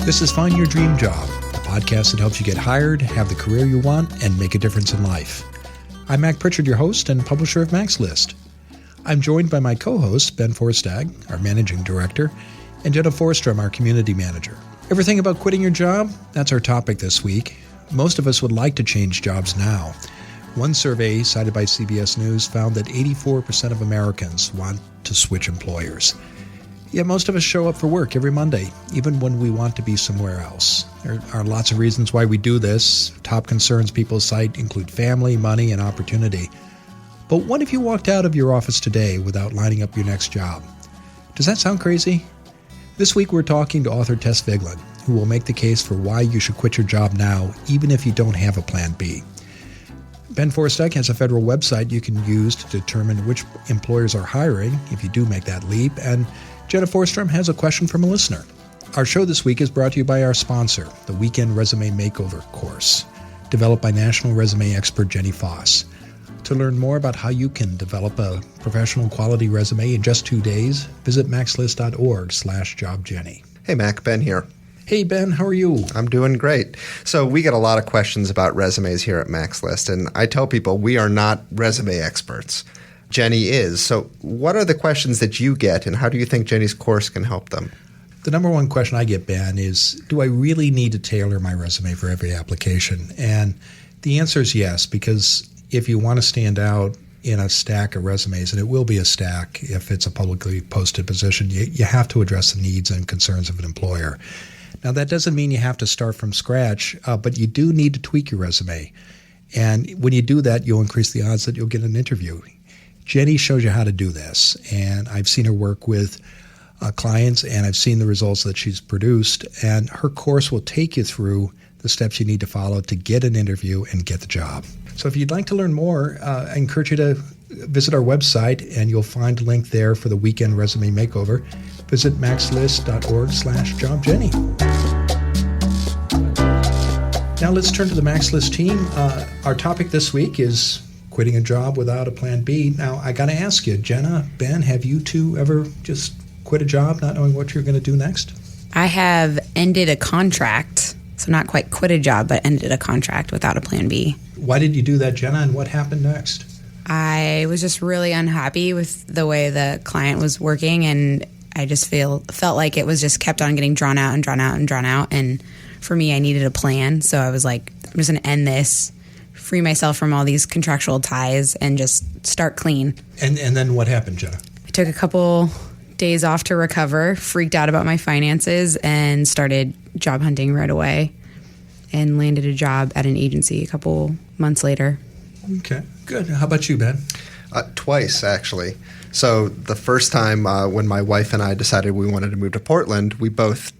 This is Find Your Dream Job, the podcast that helps you get hired, have the career you want, and make a difference in life. I'm Mac Pritchard, your host and publisher of Mac's List. I'm joined by my co-host, Ben Forstag, our managing director, and Jenna Forstrom, our community manager. Everything about quitting your job? That's our topic this week. Most of us would like to change jobs now. One survey cited by CBS News found that 84% of Americans want to switch employers. Yet most of us show up for work every Monday, even when we want to be somewhere else. There are lots of reasons why we do this. Top concerns people cite include family, money, and opportunity. But what if you walked out of your office today without lining up your next job? Does that sound crazy? This week we're talking to author Tess Vigeland, who will make the case for why you should quit your job now, even if you don't have a plan B. Ben Forstag has a federal website you can use to determine which employers are hiring if you do make that leap, and Jenna Forstrom has a question from a listener. Our show this week is brought to you by our sponsor, the Weekend Resume Makeover course, developed by national resume expert Jenny Foss. To learn more about how you can develop a professional quality resume in just 2 days, visit maxlist.org/jobjenny. Hey Mac, Ben here. Hey Ben, how are you? I'm doing great. So we get a lot of questions about resumes here at Mac's List, and I tell people we are not resume experts. Jenny is. So what are the questions that you get, and how do you think Jenny's course can help them? The number one question I get, Ben, is do I really need to tailor my resume for every application? And the answer is yes, because if you want to stand out in a stack of resumes, and it will be a stack if it's a publicly posted position, you have to address the needs and concerns of an employer. Now, that doesn't mean you have to start from scratch, but you do need to tweak your resume. And when you do that, you'll increase the odds that you'll get an interview. Jenny shows you how to do this, and I've seen her work with clients, and I've seen the results that she's produced, and her course will take you through the steps you need to follow to get an interview and get the job. So if you'd like to learn more, I encourage you to visit our website, and you'll find a link there for the Weekend Resume Makeover. Visit maxlist.org/jobjenny. Now let's turn to the Mac's List team. Our topic this week is quitting a job without a plan B. Now, I got to ask you, Jenna, Ben, have you two ever just quit a job not knowing what you're going to do next? I have ended a contract, so not quite quit a job, but ended a contract without a plan B. Why did you do that, Jenna, and what happened next? I was just really unhappy with the way the client was working, and I just felt like it was just kept on getting drawn out. And for me, I needed a plan, so I was like, I'm just going to end this, free myself from all these contractual ties, and just start clean. And then what happened, Jenna? I took a couple days off to recover, freaked out about my finances, and started job hunting right away, and landed a job at an agency a couple months later. Okay, good. How about you, Ben? Twice, actually. So the first time when my wife and I decided we wanted to move to Portland, we both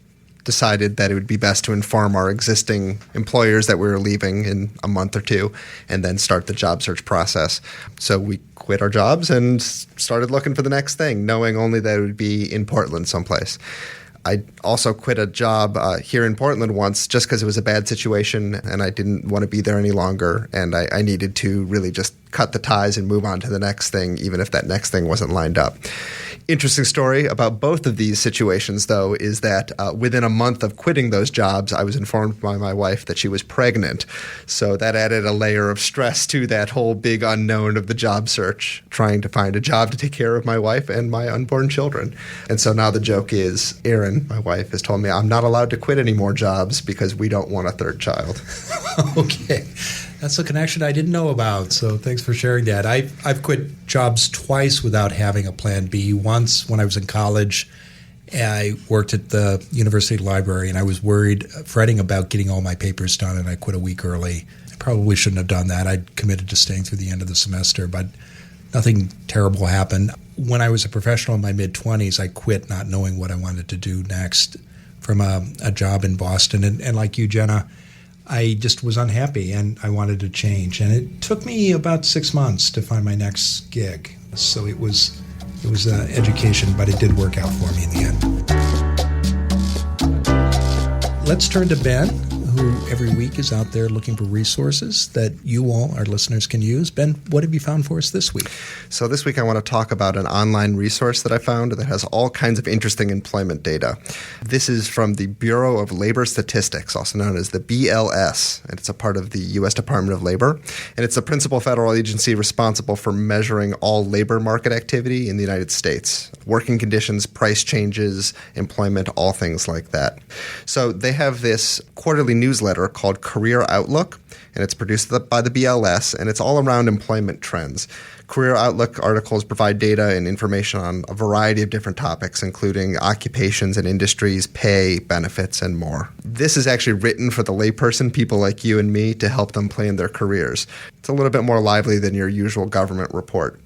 decided that it would be best to inform our existing employers that we were leaving in a month or two and then start the job search process. So we quit our jobs and started looking for the next thing, knowing only that it would be in Portland someplace. I also quit a job here in Portland once just because it was a bad situation and I didn't want to be there any longer, and I needed to really just cut the ties and move on to the next thing, even if that next thing wasn't lined up. Interesting story about both of these situations, though, is that within a month of quitting those jobs, I was informed by my wife that she was pregnant. So that added a layer of stress to that whole big unknown of the job search, trying to find a job to take care of my wife and my unborn children. And so now the joke is, Erin, my wife, has told me I'm not allowed to quit any more jobs because we don't want a third child. Okay. That's a connection I didn't know about, so thanks for sharing that. I've quit jobs twice without having a plan B. Once when I was in college, I worked at the university library, and I was fretting about getting all my papers done, and I quit a week early. I probably shouldn't have done that. I'd committed to staying through the end of the semester, but nothing terrible happened. When I was a professional in my mid-20s, I quit not knowing what I wanted to do next from a job in Boston. And like you, Jenna, I just was unhappy, and I wanted to change. And it took me about 6 months to find my next gig. So it was education, but it did work out for me in the end. Let's turn to Ben, who every week is out there looking for resources that you all, our listeners, can use. Ben, what have you found for us this week? So this week I want to talk about an online resource that I found that has all kinds of interesting employment data. This is from the Bureau of Labor Statistics, also known as the BLS, and it's a part of the U.S. Department of Labor. And it's the principal federal agency responsible for measuring all labor market activity in the United States. Working conditions, price changes, employment, all things like that. So they have this quarterly newsletter called Career Outlook, and it's produced by the BLS, and it's all around employment trends. Career Outlook articles provide data and information on a variety of different topics, including occupations and industries, pay, benefits, and more. This is actually written for the layperson, people like you and me, to help them plan their careers. It's a little bit more lively than your usual government report.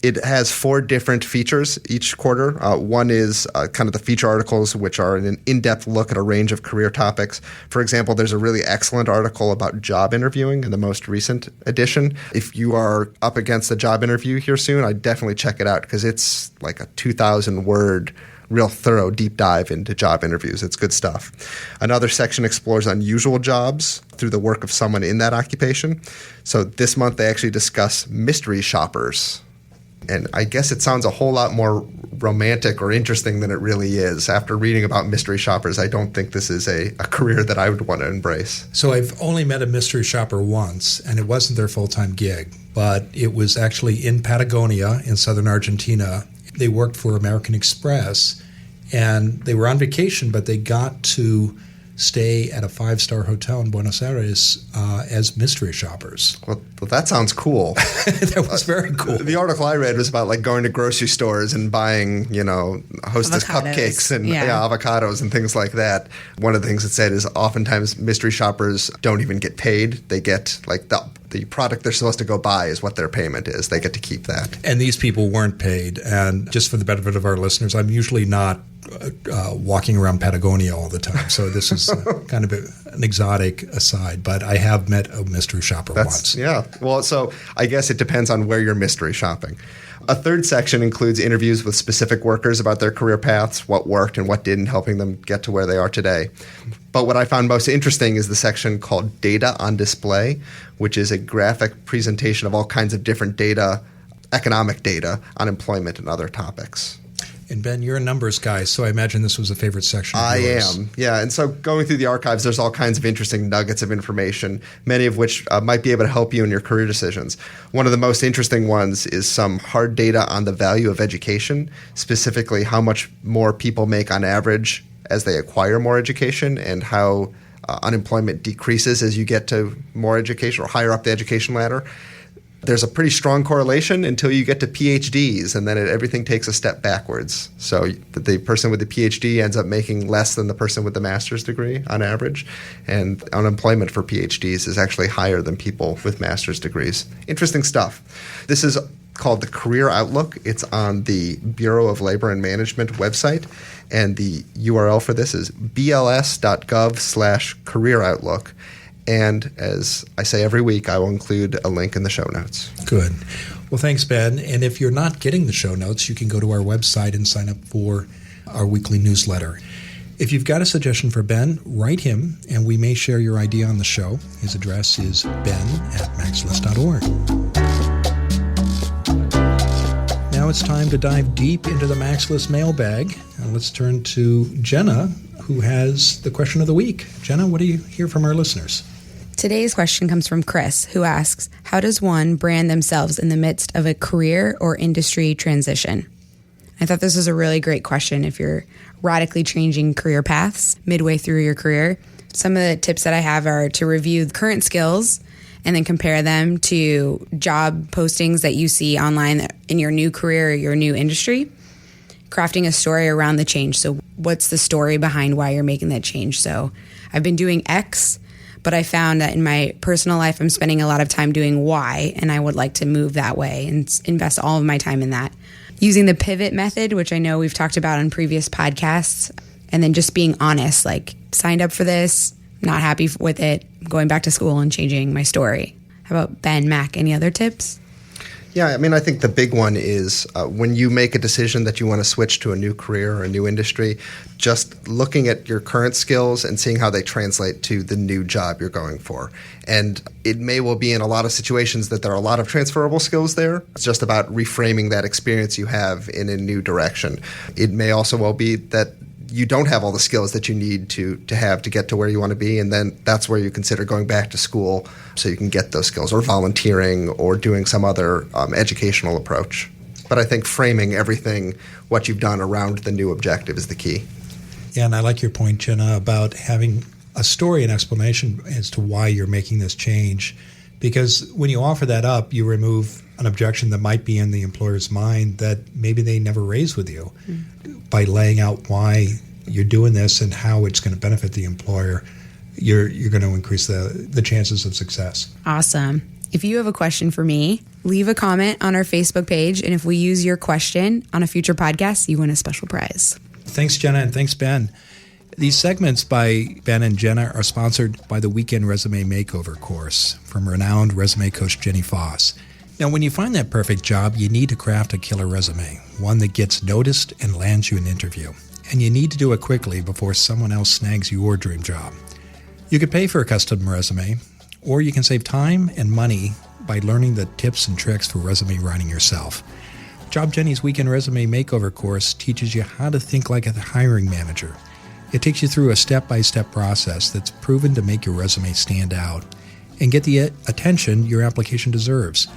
It has 4 different features each quarter. One is kind of the feature articles, which are an in-depth look at a range of career topics. For example, there's a really excellent article about job interviewing in the most recent edition. If you are up against a job interview here soon, I'd definitely check it out because it's like a 2,000-word real thorough deep dive into job interviews. It's good stuff. Another section explores unusual jobs through the work of someone in that occupation. So this month they actually discuss mystery shoppers. And I guess it sounds a whole lot more romantic or interesting than it really is. After reading about mystery shoppers, I don't think this is a career that I would want to embrace. So I've only met a mystery shopper once, and it wasn't their full-time gig, but it was actually in Patagonia in southern Argentina. They worked for American Express, and they were on vacation, but they got to stay at a 5-star hotel in Buenos Aires as mystery shoppers. Well, that sounds cool. That was very cool. The article I read was about like going to grocery stores and buying, Hostess cupcakes and avocados and things like that. One of the things it said is oftentimes mystery shoppers don't even get paid. They get like the product they're supposed to go buy is what their payment is. They get to keep that. And these people weren't paid. And just for the benefit of our listeners, I'm usually not walking around Patagonia all the time. So this is kind of an exotic aside. But I have met a mystery shopper once. Yeah. Well, so I guess it depends on where you're mystery shopping. A third section includes interviews with specific workers about their career paths, what worked and what didn't, helping them get to where they are today. But what I found most interesting is the section called Data on Display, which is a graphic presentation of all kinds of different data, economic data, on employment and other topics. And Ben, you're a numbers guy, so I imagine this was a favorite section of yours. I am, yeah. And so going through the archives, there's all kinds of interesting nuggets of information, many of which might be able to help you in your career decisions. One of the most interesting ones is some hard data on the value of education, specifically how much more people make on average as they acquire more education and how unemployment decreases as you get to more education or higher up the education ladder. There's a pretty strong correlation until you get to PhDs, and then everything takes a step backwards. So the person with the PhD ends up making less than the person with the master's degree on average, and unemployment for PhDs is actually higher than people with master's degrees. Interesting stuff. This is called the Career Outlook. It's on the Bureau of Labor and Management website, and the URL for this is bls.gov/career outlook. And as I say every week, I will include a link in the show notes. Good. Well, thanks, Ben. And if you're not getting the show notes, you can go to our website and sign up for our weekly newsletter. If you've got a suggestion for Ben, write him, and we may share your idea on the show. His address is ben@maxlist.org. Now it's time to dive deep into the MaxList mailbag. And let's turn to Jenna, who has the question of the week. Jenna, what do you hear from our listeners? Today's question comes from Chris, who asks, how does one brand themselves in the midst of a career or industry transition? I thought this was a really great question if you're radically changing career paths midway through your career. Some of the tips that I have are to review current skills and then compare them to job postings that you see online in your new career or your new industry. Crafting a story around the change. So what's the story behind why you're making that change? So I've been doing X, but I found that in my personal life, I'm spending a lot of time doing Y, and I would like to move that way and invest all of my time in that. Using the pivot method, which I know we've talked about on previous podcasts, and then just being honest, like signed up for this, not happy with it, going back to school and changing my story. How about Ben, Mac, any other tips? Yeah, I mean, I think the big one is when you make a decision that you want to switch to a new career or a new industry, just looking at your current skills and seeing how they translate to the new job you're going for. And it may well be in a lot of situations that there are a lot of transferable skills there. It's just about reframing that experience you have in a new direction. It may also well be that you don't have all the skills that you need to have to get to where you want to be, and then that's where you consider going back to school so you can get those skills, or volunteering, or doing some other educational approach. But I think framing everything, what you've done around the new objective is the key. Yeah, and I like your point, Jenna, about having a story and explanation as to why you're making this change. Because when you offer that up, you remove an objection that might be in the employer's mind that maybe they never raised with you. By laying out why you're doing this and how it's going to benefit the employer, you're going to increase the chances of success. Awesome. If you have a question for me, leave a comment on our Facebook page, and if we use your question on a future podcast, you win a special prize. Thanks, Jenna, and thanks, Ben. These segments by Ben and Jenna are sponsored by the Weekend Resume Makeover course from renowned resume coach Jenny Foss. Now, when you find that perfect job, you need to craft a killer resume, one that gets noticed and lands you an interview. And you need to do it quickly before someone else snags your dream job. You could pay for a custom resume, or you can save time and money by learning the tips and tricks for resume writing yourself. Job Jenny's Weekend Resume Makeover course teaches you how to think like a hiring manager. It takes you through a step-by-step process that's proven to make your resume stand out and get the attention your application deserves.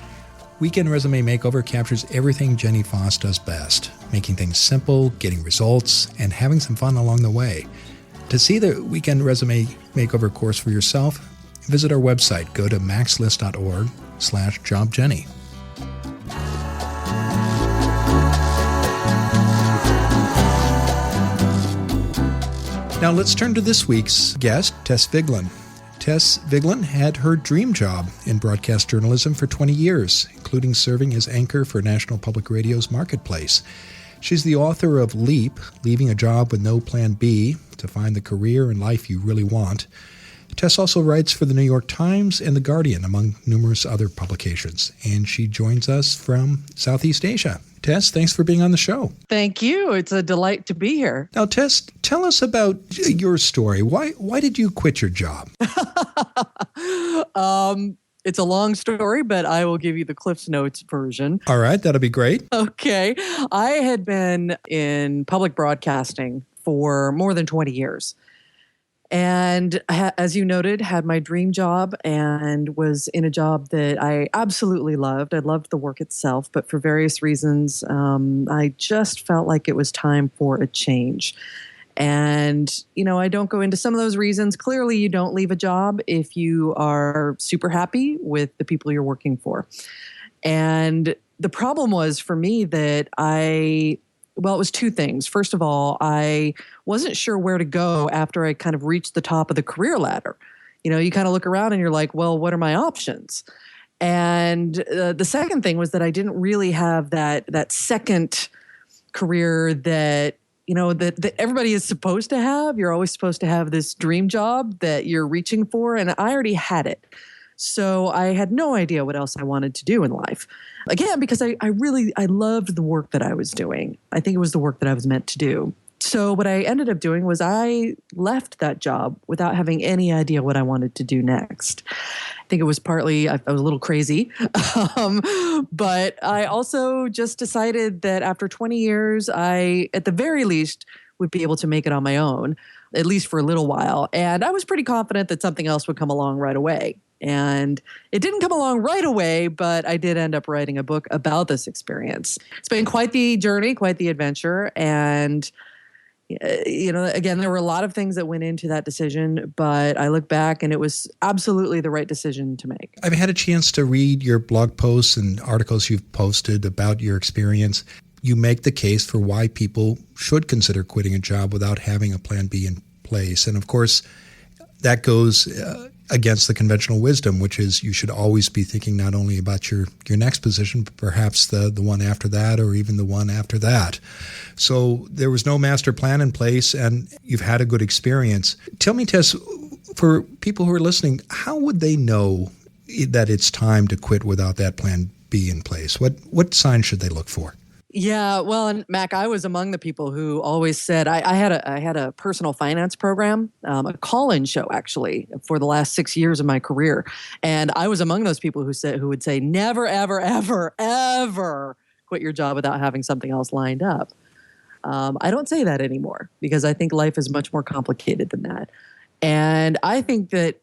Weekend Resume Makeover captures everything Jenny Foss does best, making things simple, getting results, and having some fun along the way. To see the Weekend Resume Makeover course for yourself, visit our website. Go to maxlist.org/jobjenny. Now let's turn to this week's guest, Tess Vigeland. Tess Vigeland had her dream job in broadcast journalism for 20 years, including serving as anchor for National Public Radio's Marketplace. She's the author of Leap, Leaving a Job with No Plan B to Find the Career and Life You Really Want. Tess also writes for the New York Times and The Guardian, among numerous other publications, and she joins us from Southeast Asia. Tess, thanks for being on the show. Thank you. It's a delight to be here. Now, Tess, tell us about your story. Why did you quit your job? It's a long story, but I will give you the Cliff's Notes version. All right, that'll be great. Okay. I had been in public broadcasting for more than 20 years. And as you noted, had my dream job and was in a job that I absolutely loved. I loved the work itself, but for various reasons, I just felt like it was time for a change. And, I don't go into some of those reasons. Clearly, you don't leave a job if you are super happy with the people you're working for. And the problem was for me that it was two things. First of all, I wasn't sure where to go after I kind of reached the top of the career ladder. You kind of look around and you're like, well, what are my options? And the second thing was that I didn't really have that second career that everybody is supposed to have. You're always supposed to have this dream job that you're reaching for, and I already had it. So I had no idea what else I wanted to do in life. Again, because I loved the work that I was doing. I think it was the work that I was meant to do. So what I ended up doing was I left that job without having any idea what I wanted to do next. I think it was partly I was a little crazy, but I also just decided that after 20 years, I, at the very least, would be able to make it on my own, at least for a little while. And I was pretty confident that something else would come along right away. And it didn't come along right away, but I did end up writing a book about this experience. It's been quite the journey, quite the adventure. And, again, there were a lot of things that went into that decision, but I look back and it was absolutely the right decision to make. I've had a chance to read your blog posts and articles you've posted about your experience. You make the case for why people should consider quitting a job without having a plan B in place. And of course, that goes against the conventional wisdom, which is you should always be thinking not only about your next position, but perhaps the one after that or even the one after that. So there was no master plan in place, and you've had a good experience. Tell me, Tess, for people who are listening, how would they know that it's time to quit without that plan be in place? What signs should they look for? Yeah, well, and Mac, I was among the people who always said I had a personal finance program, a call-in show actually for the last 6 years of my career, and I was among those people who would say never, ever, ever, ever quit your job without having something else lined up. I don't say that anymore because I think life is much more complicated than that. And I think that,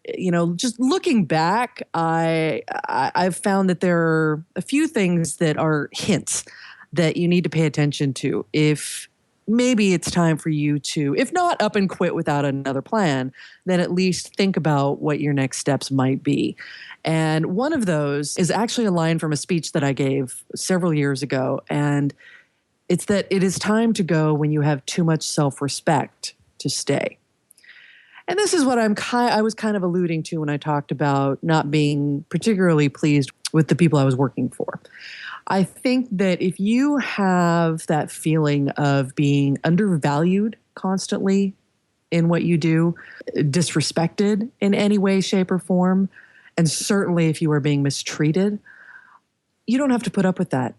just looking back, I've found that there are a few things that are hints that you need to pay attention to if maybe it's time for you to, if not up and quit without another plan, then at least think about what your next steps might be. And one of those is actually a line from a speech that I gave several years ago. And it's that it is time to go when you have too much self-respect to stay. And this is what I was kind of alluding to when I talked about not being particularly pleased with the people I was working for. I think that if you have that feeling of being undervalued constantly in what you do, disrespected in any way, shape, or form, and certainly if you are being mistreated, you don't have to put up with that.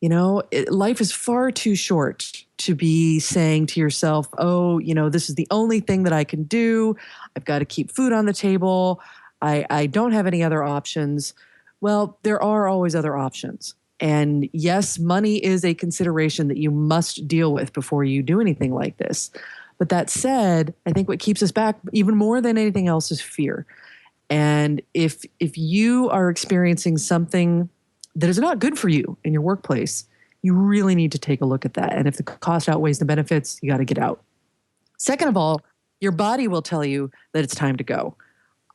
Life is far too short to be saying to yourself, oh, this is the only thing that I can do. I've got to keep food on the table. I don't have any other options. Well, there are always other options. And yes, money is a consideration that you must deal with before you do anything like this. But that said, I think what keeps us back even more than anything else is fear. And if you are experiencing something that is not good for you in your workplace, you really need to take a look at that. And if the cost outweighs the benefits, you got to get out. Second of all, your body will tell you that it's time to go.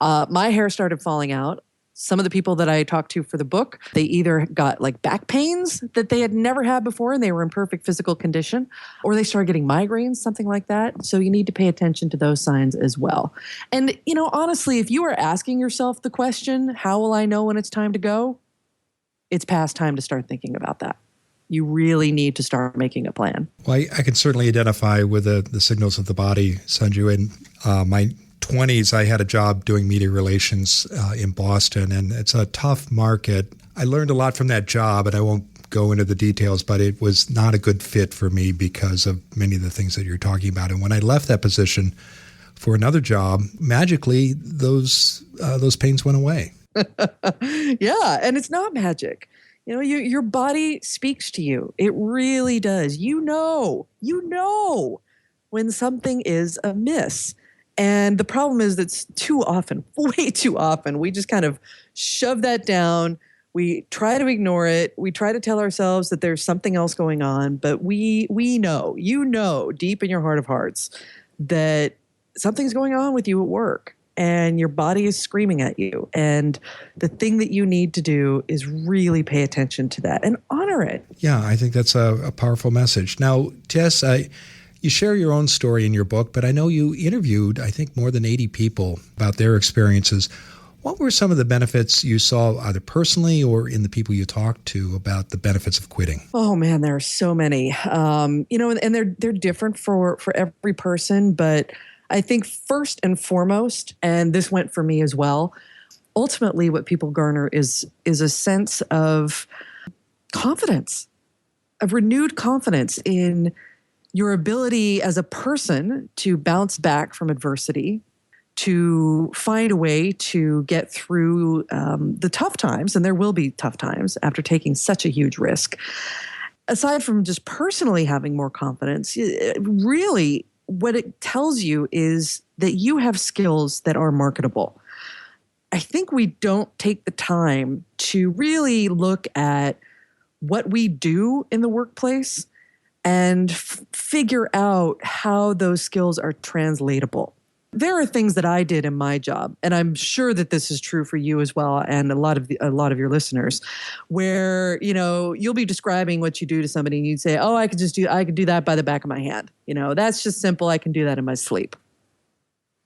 My hair started falling out. Some of the people that I talked to for the book, they either got like back pains that they had never had before and they were in perfect physical condition, or they started getting migraines, something like that. So you need to pay attention to those signs as well. And, honestly, if you are asking yourself the question, how will I know when it's time to go? It's past time to start thinking about that. You really need to start making a plan. Well, I can certainly identify with the signals of the body, Sanju. In my 20s, I had a job doing media relations in Boston, and it's a tough market. I learned a lot from that job, and I won't go into the details, but it was not a good fit for me because of many of the things that you're talking about. And when I left that position for another job, magically, those pains went away. Yeah, and it's not magic. Your body speaks to you. It really does. You know when something is amiss. And the problem is that too often, way too often, we just kind of shove that down. We try to ignore it. We try to tell ourselves that there's something else going on. But we know, deep in your heart of hearts that something's going on with you at work. And your body is screaming at you. And the thing that you need to do is really pay attention to that and honor it. Yeah, I think that's a powerful message. Now, Tess, you share your own story in your book, but I know you interviewed, I think, more than 80 people about their experiences. What were some of the benefits you saw either personally or in the people you talked to about the benefits of quitting? Oh, man, there are so many. And they're different for every person, but I think first and foremost, and this went for me as well, ultimately what people garner is a sense of confidence, of renewed confidence in your ability as a person to bounce back from adversity, to find a way to get through the tough times, and there will be tough times after taking such a huge risk. Aside from just personally having more confidence, really what it tells you is that you have skills that are marketable. I think we don't take the time to really look at what we do in the workplace and figure out how those skills are translatable. There are things that I did in my job, and I'm sure that this is true for you as well, and a lot of your listeners, where you'll be describing what you do to somebody, and you'd say, "Oh, I could do that by the back of my hand. That's just simple. I can do that in my sleep."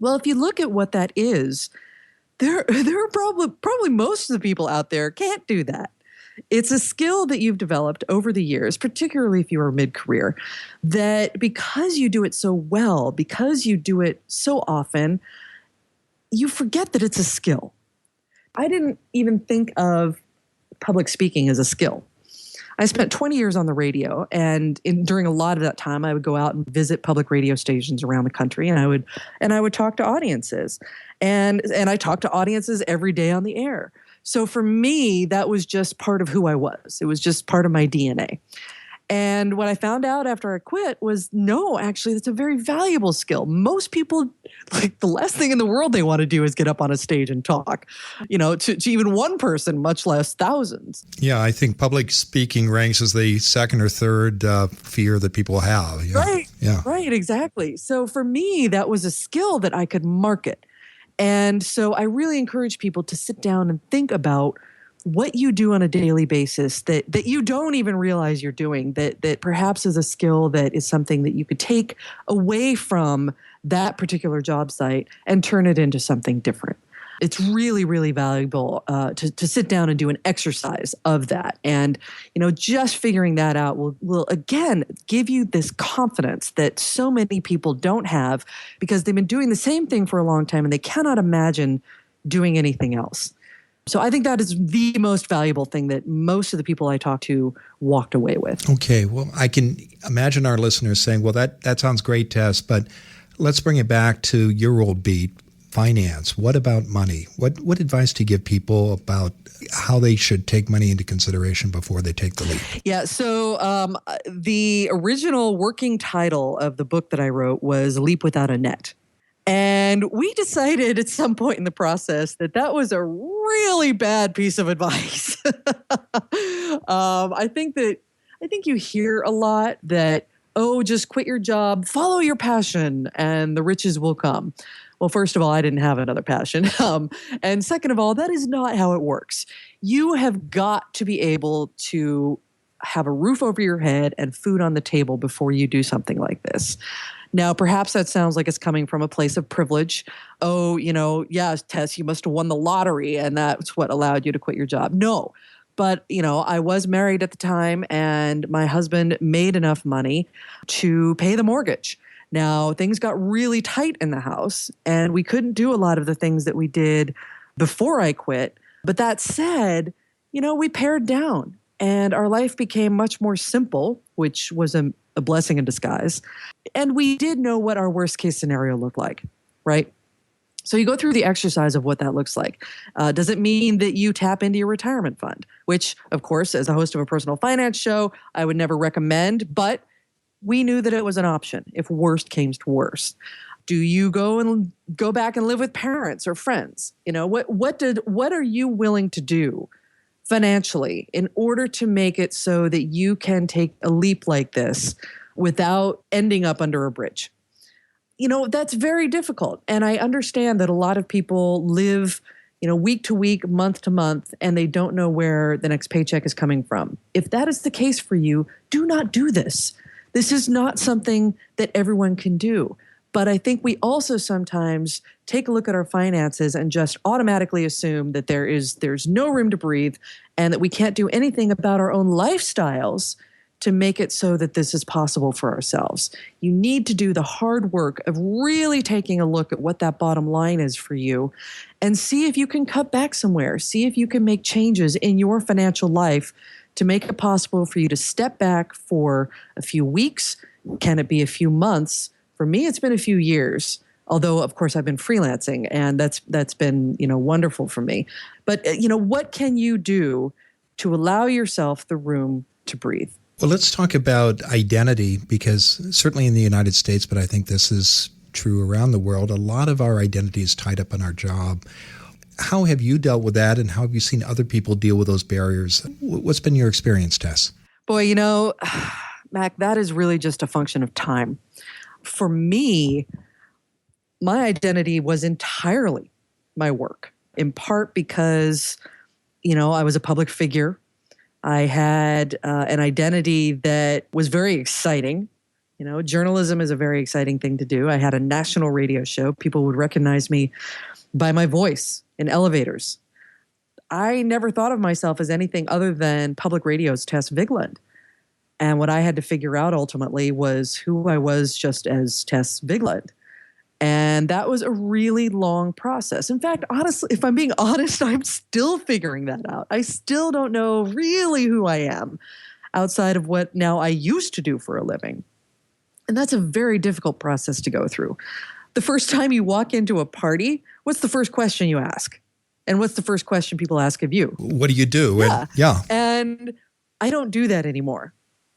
Well, if you look at what that is, there are probably most of the people out there can't do that. It's a skill that you've developed over the years, particularly if you are mid-career, that because you do it so well, because you do it so often, you forget that it's a skill. I didn't even think of public speaking as a skill. I spent 20 years on the radio, and during a lot of that time, I would go out and visit public radio stations around the country, and I would talk to audiences, and I talked to audiences every day on the air. So for me, that was just part of who I was. It was just part of my DNA. And what I found out after I quit was, no, actually, that's a very valuable skill. Most people, like, the last thing in the world they want to do is get up on a stage and talk, to even one person, much less thousands. Yeah, I think public speaking ranks as the second or third fear that people have. Yeah. Right. Yeah. Right, exactly. So for me, that was a skill that I could market. And so I really encourage people to sit down and think about what you do on a daily basis that you don't even realize you're doing, that perhaps is a skill that is something that you could take away from that particular job site and turn it into something different. It's really, really valuable to sit down and do an exercise of that. And, just figuring that out will again give you this confidence that so many people don't have, because they've been doing the same thing for a long time and they cannot imagine doing anything else. So I think that is the most valuable thing that most of the people I talked to walked away with. Okay. Well, I can imagine our listeners saying, well, that sounds great, Tess, but let's bring it back to your old beat, finance. What about money? What advice do you give people about how they should take money into consideration before they take the leap? Yeah. So the original working title of the book that I wrote was Leap Without a Net. And we decided at some point in the process that was a really bad piece of advice. I think you hear a lot that, just quit your job, follow your passion, and the riches will come. Well, first of all, I didn't have another passion. And second of all, that is not how it works. You have got to be able to have a roof over your head and food on the table before you do something like this. Now, perhaps that sounds like it's coming from a place of privilege. Yes, Tess, you must have won the lottery and that's what allowed you to quit your job. No, but, I was married at the time and my husband made enough money to pay the mortgage. Now, things got really tight in the house and we couldn't do a lot of the things that we did before I quit. But that said, we pared down and our life became much more simple, which was a blessing in disguise. And we did know what our worst case scenario looked like, right? So you go through the exercise of what that looks like. Does it mean that you tap into your retirement fund? Which, of course, as a host of a personal finance show, I would never recommend, but we knew that it was an option if worst came to worst. Do you go back and live with parents or friends? What are you willing to do financially in order to make it so that you can take a leap like this without ending up under a bridge? That's very difficult. And I understand that a lot of people live, week to week, month to month, and they don't know where the next paycheck is coming from. If that is the case for you, do not do this. This is not something that everyone can do. But I think we also sometimes take a look at our finances and just automatically assume that there's no room to breathe and that we can't do anything about our own lifestyles to make it so that this is possible for ourselves. You need to do the hard work of really taking a look at what that bottom line is for you and see if you can cut back somewhere. See if you can make changes in your financial life to make it possible for you to step back for a few weeks. Can it be a few months? For me, it's been a few years, although, of course, I've been freelancing, and that's been, wonderful for me. But, what can you do to allow yourself the room to breathe? Well, let's talk about identity, because certainly in the United States, but I think this is true around the world, a lot of our identity is tied up in our job. How have you dealt with that, and how have you seen other people deal with those barriers? What's been your experience, Tess? Boy, Mac, that is really just a function of time. For me, my identity was entirely my work, in part because, I was a public figure. I had an identity that was very exciting. Journalism is a very exciting thing to do. I had a national radio show. People would recognize me by my voice in elevators. I never thought of myself as anything other than public radio's Tess Vigeland. And what I had to figure out ultimately was who I was just as Tess Vigeland. And that was a really long process. In fact, honestly, if I'm being honest, I'm still figuring that out. I still don't know really who I am outside of what now I used to do for a living. And that's a very difficult process to go through. The first time you walk into a party, what's the first question you ask? And what's the first question people ask of you? What do you do? Yeah. And I don't do that anymore.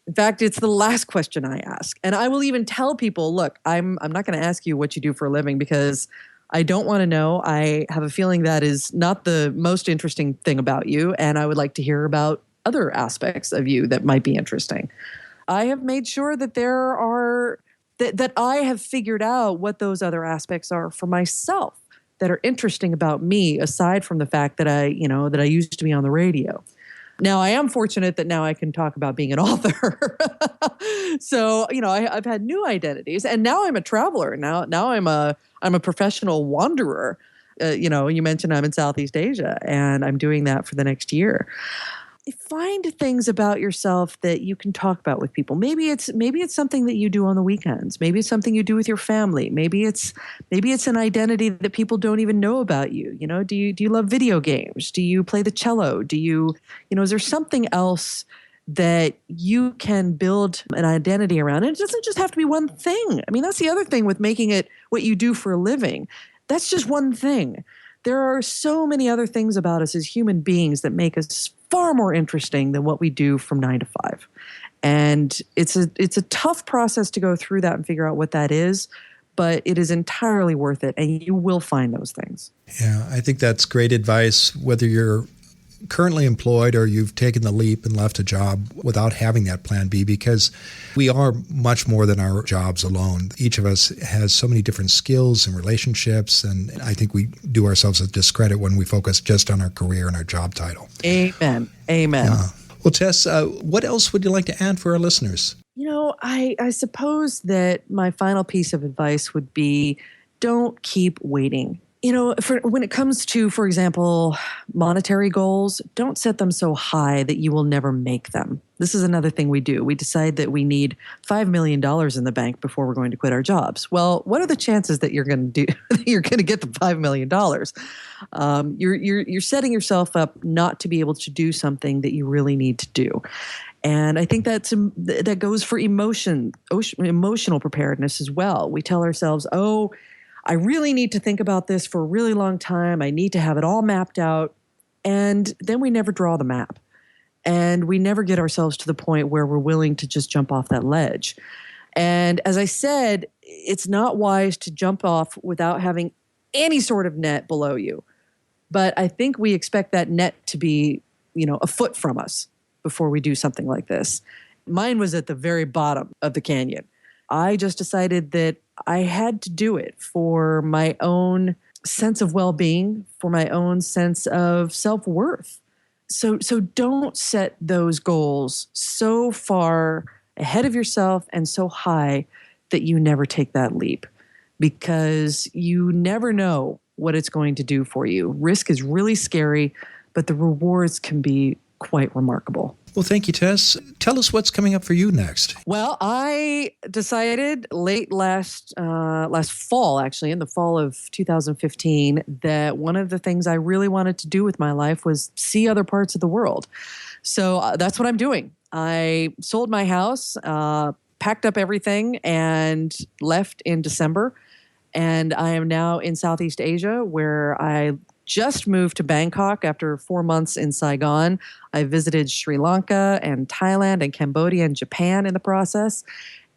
In fact, it's the last question I ask. And I will even tell people, look, I'm not going to ask you what you do for a living because I don't want to know. I have a feeling that is not the most interesting thing about you. And I would like to hear about other aspects of you that might be interesting. I have made sure that that I have figured out what those other aspects are for myself that are interesting about me, aside from the fact that I used to be on the radio. Now, I am fortunate that now I can talk about being an author. So, I've had new identities, and now I'm a traveler. Now I'm a professional wanderer. You mentioned I'm in Southeast Asia, and I'm doing that for the next year. Find things about yourself that you can talk about with people. Maybe it's something that you do on the weekends. Maybe it's something you do with your family. Maybe it's an identity that people don't even know about you. Do you love video games? Do you play the cello? Is there something else that you can build an identity around? And it doesn't just have to be one thing. I mean, that's the other thing with making it what you do for a living. That's just one thing. There are so many other things about us as human beings that make us far more interesting than what we do from 9 to 5. And it's a tough process to go through that and figure out what that is, but it is entirely worth it, and you will find those things. Yeah, I think that's great advice, whether you're currently employed or you've taken the leap and left a job without having that plan B, because we are much more than our jobs alone. Each of us has so many different skills and relationships, and I think we do ourselves a discredit when we focus just on our career and our job title. Amen. Well, Tess, what else would you like to add for our listeners? I suppose that my final piece of advice would be don't keep waiting. When it comes to, for example, monetary goals, don't set them so high that you will never make them. This is another thing we do. We decide that we need $5 million in the bank before we're going to quit our jobs. Well, what are the chances that you're going to get the $5 million? You're setting yourself up not to be able to do something that you really need to do. And I think that goes for emotional preparedness as well. We tell ourselves, I really need to think about this for a really long time. I need to have it all mapped out. And then we never draw the map. And we never get ourselves to the point where we're willing to just jump off that ledge. And as I said, it's not wise to jump off without having any sort of net below you. But I think we expect that net to be, a foot from us before we do something like this. Mine was at the very bottom of the canyon. I just decided that I had to do it for my own sense of well-being, for my own sense of self-worth. So don't set those goals so far ahead of yourself and so high that you never take that leap, because you never know what it's going to do for you. Risk is really scary, but the rewards can be quite remarkable. Well, thank you, Tess. Tell us what's coming up for you next. Well, I decided late last fall, actually, in the fall of 2015, that one of the things I really wanted to do with my life was see other parts of the world. So that's what I'm doing. I sold my house, packed up everything, and left in December. And I am now in Southeast Asia, where I just moved to Bangkok after 4 months in Saigon. I visited Sri Lanka and Thailand and Cambodia and Japan in the process.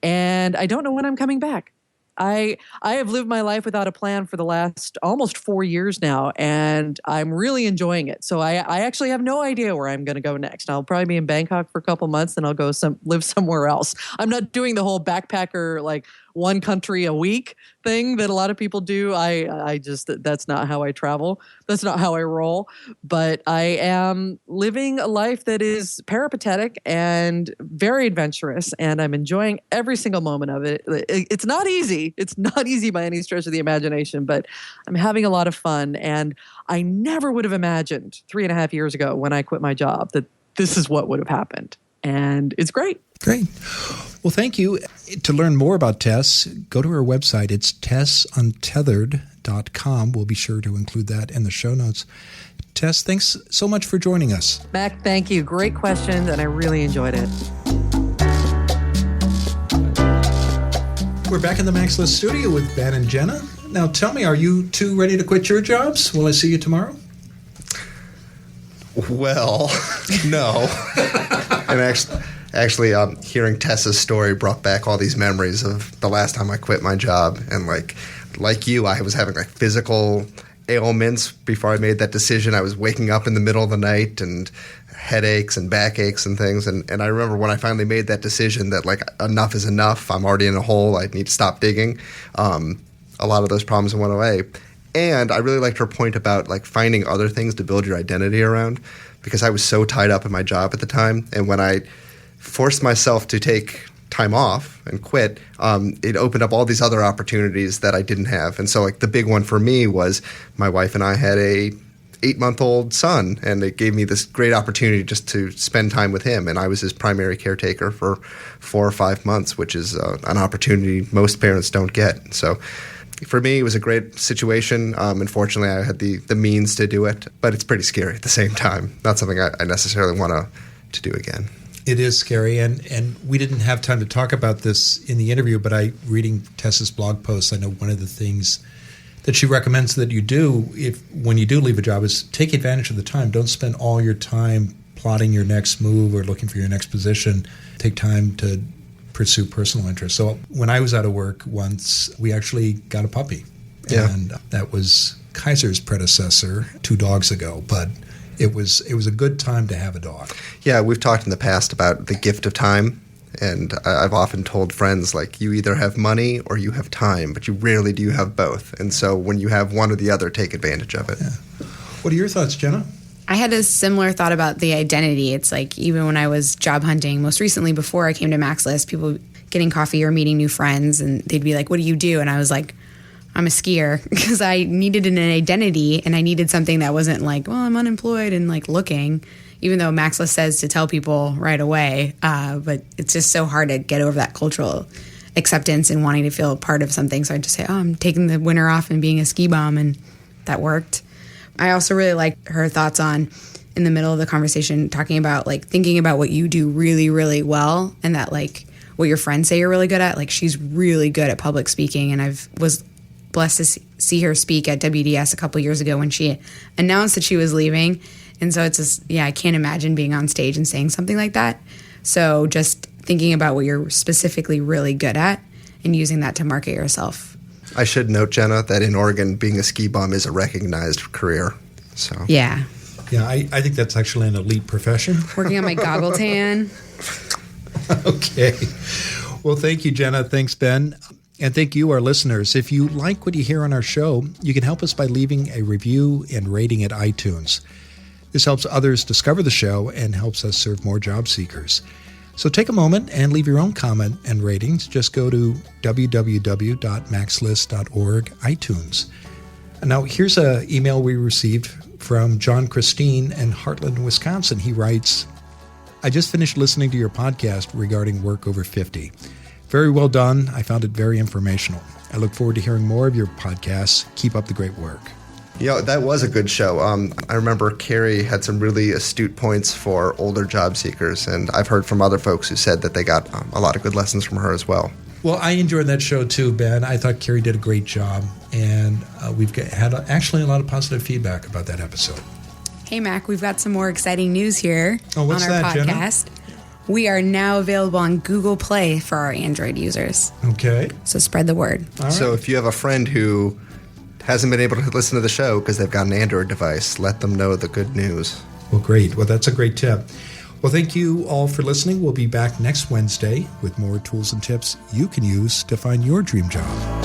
And I don't know when I'm coming back. I have lived my life without a plan for the last almost 4 years now, and I'm really enjoying it. So I actually have no idea where I'm going to go next. I'll probably be in Bangkok for a couple months, then I'll go live somewhere else. I'm not doing the whole backpacker, like one country a week thing that a lot of people do. That's not how I travel. That's not how I roll. But I am living a life that is peripatetic and very adventurous, and I'm enjoying every single moment of it. It's not easy. It's not easy by any stretch of the imagination, but I'm having a lot of fun. And I never would have imagined 3.5 years ago when I quit my job that this is what would have happened. and it's great. Great. Well, thank you. To learn more about Tess, go to her website. It's tessuntethered.com. We'll be sure to include that in the show notes. Tess, thanks so much for joining us. Mac, thank you. Great questions, and I really enjoyed it. We're back in the Max List studio with Ben and Jenna. Now, tell me, are you two ready to quit your jobs? Will I see you tomorrow? Well, no. And actually, hearing Tessa's story brought back all these memories of the last time I quit my job. And like you, I was having physical ailments before I made that decision. I was waking up in the middle of the night and headaches and backaches and things. And I remember when I finally made that decision that enough is enough. I'm already in a hole. I need to stop digging. A lot of those problems went away. And I really liked her point about finding other things to build your identity around, because I was so tied up in my job at the time. And when I forced myself to take time off and quit, it opened up all these other opportunities that I didn't have. And so the big one for me was my wife and I had a 8-month-old son, and it gave me this great opportunity just to spend time with him. And I was his primary caretaker for 4 or 5 months, which is an opportunity most parents don't get. So for me, it was a great situation. Unfortunately, I had the means to do it, but it's pretty scary at the same time. Not something I necessarily want to do again. It is scary, and we didn't have time to talk about this in the interview, but reading Tessa's blog post, I know one of the things that she recommends that you do when you do leave a job is take advantage of the time. Don't spend all your time plotting your next move or looking for your next position. Take time to pursue personal interests. So when I was out of work once, we actually got a puppy. Yeah. And that was Kaiser's predecessor 2 dogs ago, but it was a good time to have a dog. Yeah, we've talked in the past about the gift of time, and I've often told friends, you either have money or you have time, but you rarely do you have both. And so when you have one or the other, take advantage of it. Yeah. What are your thoughts, Jenna? I had a similar thought about the identity. It's even when I was job hunting, most recently before I came to Max List, people getting coffee or meeting new friends, and they'd be like, what do you do? And I was like, I'm a skier, because I needed an identity, and I needed something that wasn't I'm unemployed and looking, even though Max List says to tell people right away. But it's just so hard to get over that cultural acceptance and wanting to feel part of something. So I just say, I'm taking the winter off and being a ski bum, and that worked. I also really liked her thoughts on, in the middle of the conversation, talking about thinking about what you do really, really well, and that what your friends say you're really good at. She's really good at public speaking, and I was blessed to see her speak at WDS a couple years ago when she announced that she was leaving. And so it's just, I can't imagine being on stage and saying something like that. So just thinking about what you're specifically really good at and using that to market yourself. I should note, Jenna, that in Oregon, being a ski bum is a recognized career. So Yeah. Yeah, I think that's actually an elite profession. Working on my goggle tan. Okay. Well, thank you, Jenna. Thanks, Ben. And thank you, our listeners. If you like what you hear on our show, you can help us by leaving a review and rating at iTunes. This helps others discover the show and helps us serve more job seekers. So take a moment and leave your own comment and ratings. Just go to www.maxlist.org, iTunes. And now here's an email we received from John Christine in Heartland, Wisconsin. He writes, I just finished listening to your podcast regarding work over 50. Very well done. I found it very informational. I look forward to hearing more of your podcasts. Keep up the great work. That was a good show. I remember Carrie had some really astute points for older job seekers, and I've heard from other folks who said that they got a lot of good lessons from her as well. Well, I enjoyed that show too, Ben. I thought Carrie did a great job, and we've had actually a lot of positive feedback about that episode. Hey, Mac, we've got some more exciting news here on our podcast. Jenna? We are now available on Google Play for our Android users. Okay. So spread the word. All right. So if you have a friend who hasn't been able to listen to the show because they've got an Android device, let them know the good news. Well, great. Well, that's a great tip. Well, thank you all for listening. We'll be back next Wednesday with more tools and tips you can use to find your dream job.